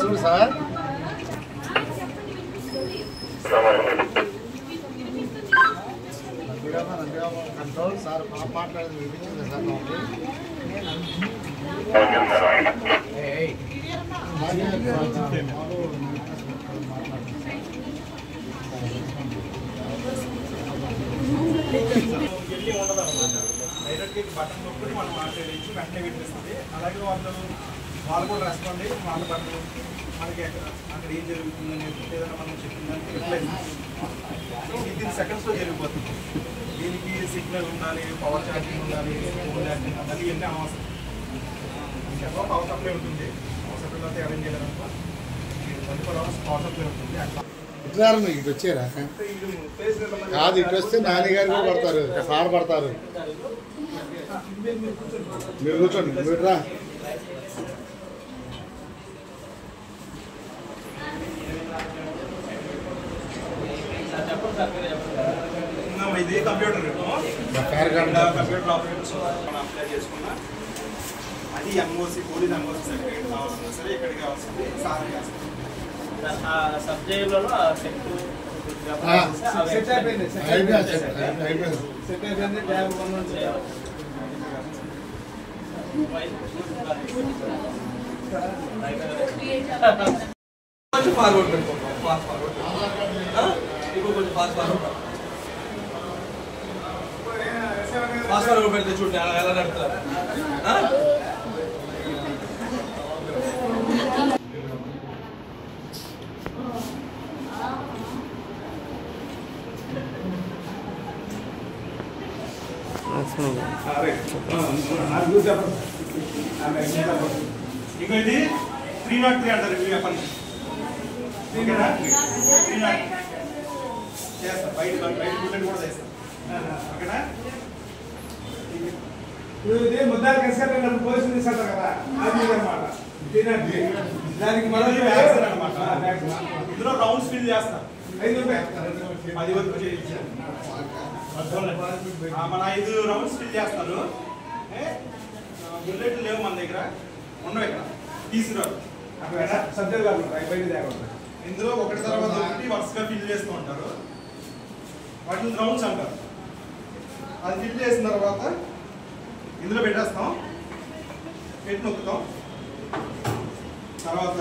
చూడు sir control sir మాట్లాడేది వినిపించింది సార్ డైరెక్ట్గా బటన్ నొక్కుని మనం మాట్లాడించి వెంటనే వినిపిస్తుంది. అలాగే వాళ్ళు కూడా రెస్పాండ్ అయ్యి వాళ్ళ బటన్ నొక్కి మనకి అక్కడ ఏం జరుగుతుందని ఏదైనా మనం చెప్పిన దానికి రిప్లై వితిన్ సెకండ్స్లో జరిగిపోతుంది. దీనికి సిగ్నల్ ఉండాలి, పవర్ ఛార్జింగ్ ఉండాలి, ఫోన్ ఛార్జింగ్ ఉండాలి, ఇవన్నీ అవసరం. ఇంకెంతో పవర్ సప్లై ఉంటుంది. పవర్ సప్లైలో అరేంజ్ చేయాలనుకో 24 hours పవర్ సప్లై ఉంటుంది. ఇట్లా ఇటు వచ్చారా కాదు, ఇటు వస్తే నాన్నగారు కూడా పడతారు, సార్ పడతారు. మీరు కూర్చోండి, మీరు రా. ఇది కంప్యూటర్ కంప్యూటర్ ఆపరేటర్స్ మనం అప్లై చేసుకున్నా అది ఎంఓసి పోలీస్ ఎంఓసి సర్టిఫికేట్ కావాలన్నా సరే ఎక్కడికి కావాల్సింది సార్ చేస్తాం. సబ్జెక్టులలో కొంచెం ఫార్వర్డ్ పెడితే చూడండి ఎలా నడుపుతారు. ఇంకో ఇది 303 అంటారు ఇవి చెప్పండి. ఓకేనా 303 చేస్తాం, బయట బుల్లెట్ కూడా చేస్తాం. ఓకేనా ఇది ముద్దాలు కసిగా పోలీసులు తీసుకుంటారు కదా అది అన్నమాట. దానికి వ్యాక్సిన్ అనమాట. ఇందులో రౌండ్స్ ఫిల్ చేస్తాం. 5 రూపాయలు 10 వరకు చేయించారు. మన 5 రౌండ్స్ ఫిల్ చేస్తారు. బుల్లెట్లు లేవు మన దగ్గర, ఉండవు ఇక్కడ తీసుకురారు. ఇందులో ఒకటి తర్వాత ఒకటి వరుసగా ఫిల్ చేస్తూ ఉంటారు. వాటిని రౌండ్స్ అంటారు. అది ఫిల్ చేసిన తర్వాత ఇందులో పెట్టేస్తాం, పెట్టి నొక్కుతాం. తర్వాత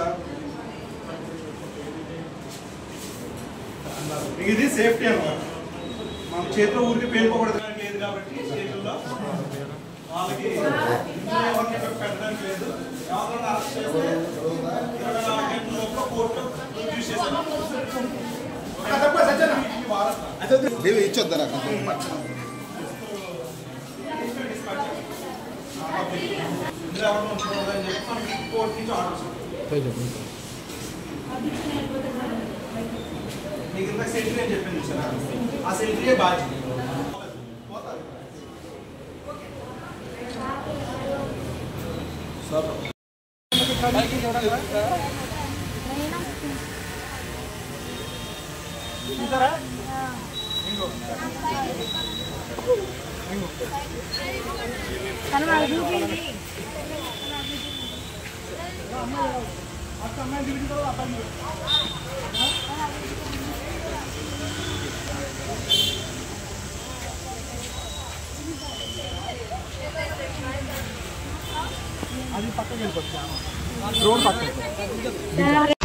ఇది సేఫ్టీ అన్నమాట. మన చేతిలో ఊరికి పేరుకోకూడదు లేదు కాబట్టి చేతుల్లో వాళ్ళకి పెట్టడానికి లేదు. ఎవరైనా అరెస్ట్ చేస్తే 24 గంటల లోపల కోర్టులో ప్రొడ్యూస్ చేస్తారు. ఇచ్చొద్దా కోర్టు నుంచి ఆర్డర్స్ మీకు ఇంత సెంట్రీ అని చెప్పింది సార్, ఆ సెంట్రీయే బాధ్యత. అది పక్కకి వెళ్ళిపోతుంది, రోడ్ పక్కకి.